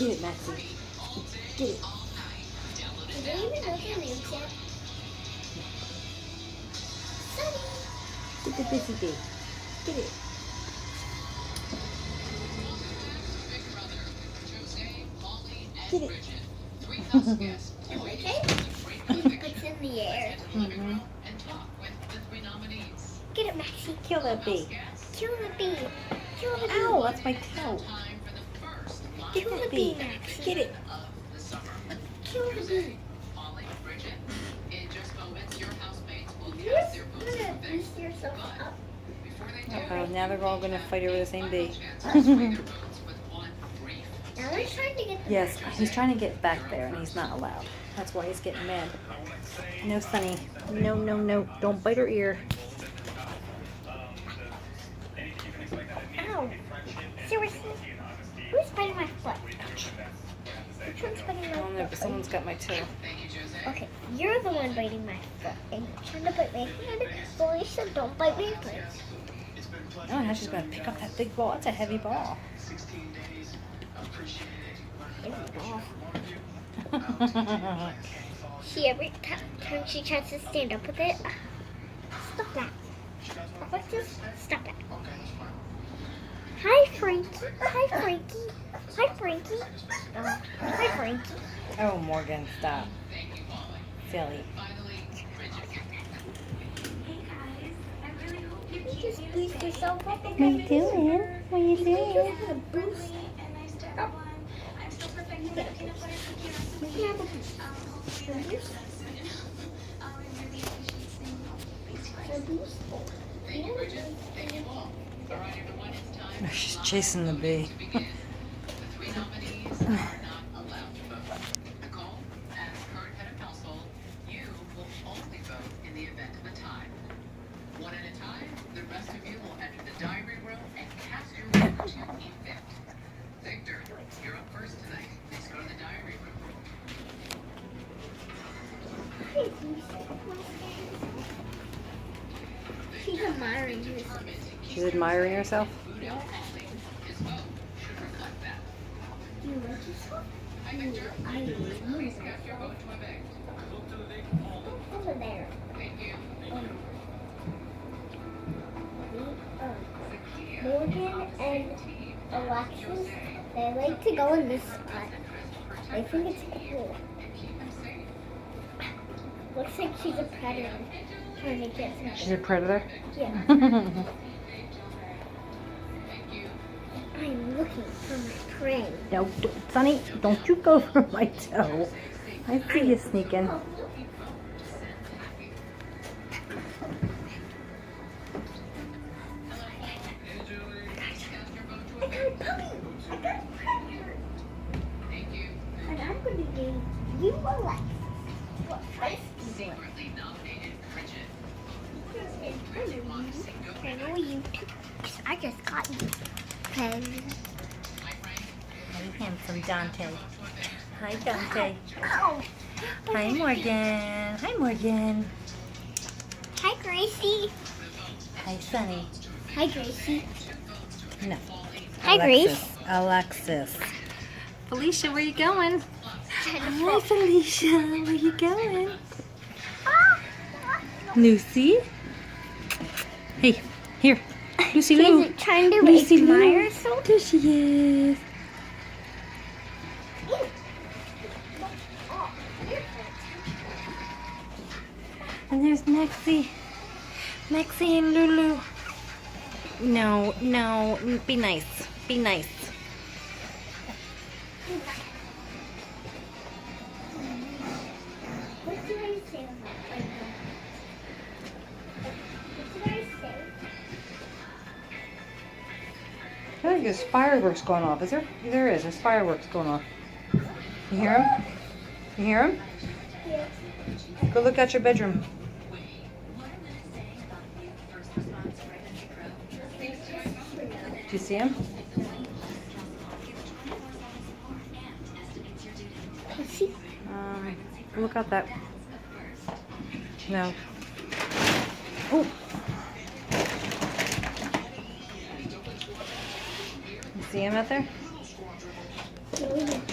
Get it, Maxie. Get it. Did they even know their names yet? Sunny. Get the busy bee. Get it. Get it. Okay. It's in the air. Mm-hmm. Get it, Maxie. Kill that bee. Kill the bee. Kill the bee. Ow, that's my toe. Get Kill that the bee. bee, Maxie. Get it. Kill the bee. You're gonna boost yourself up. Uh-oh, now they're all going to fight over the same bee. Now they're trying to get the Yes, he's trying to get back there and he's not allowed. That's why he's getting mad. No, Sunny. No, no, no. Don't bite her ear. Ow. Seriously? Who's biting my foot? Which one's biting my I don't know, foot? but someone's got my toe. Okay, you're the one biting my foot. And you're trying to bite my hand. Felicia, don't bite my foot. Oh, now she's going to pick up that big ball. It's a heavy ball. See, every time she tries to stand up with it, stop that. Let's just stop it. Hi, Frankie. Hi, Frankie. Hi, Frankie. Hi, Frankie. Oh, Morgan, stop. Silly. You just boost yourself up. What are you doing? What are you You doing? just have a boost. Up. You can have a boost. A boost. A boost. She's chasing the bee. She's admiring herself. She's admiring herself. You like yourself? I like you. Over there. Morgan and Alexis, they like to go in this spot. I think it's cool. Looks like she's a predator trying to get something. She's a predator? Yeah. I'm looking for my prey. No, Sonny, don't you go for my toe. I see you sneaking. I got a puppy. I got a predator. And I'm going to name you Alexis. What price do you want? I know you too. I just got you. Okay. Very handsome Dante. Hi, Dante. Ow. Hi, Morgan. Hi, Morgan. Hi, Gracie. Hi, Sonny. Hi, Gracie. No. Hi, Grace. Alexis. Felicia, where you going? Hi, Felicia. Where you going? Lucy. Hey, here. Lucy Lou. She's trying to Lucy admire Lou. herself. There she is. And there's Maxie. Maxie and Lulu. No, no. Be nice. Be nice. What did I say? What did I say? I think there's fireworks going off. Is there? There is. There's fireworks going off. You hear them? You hear them? Yes. Go look at your bedroom. Do you see them? See? Go look out that. No. Oh. You see him out there? No, we don't.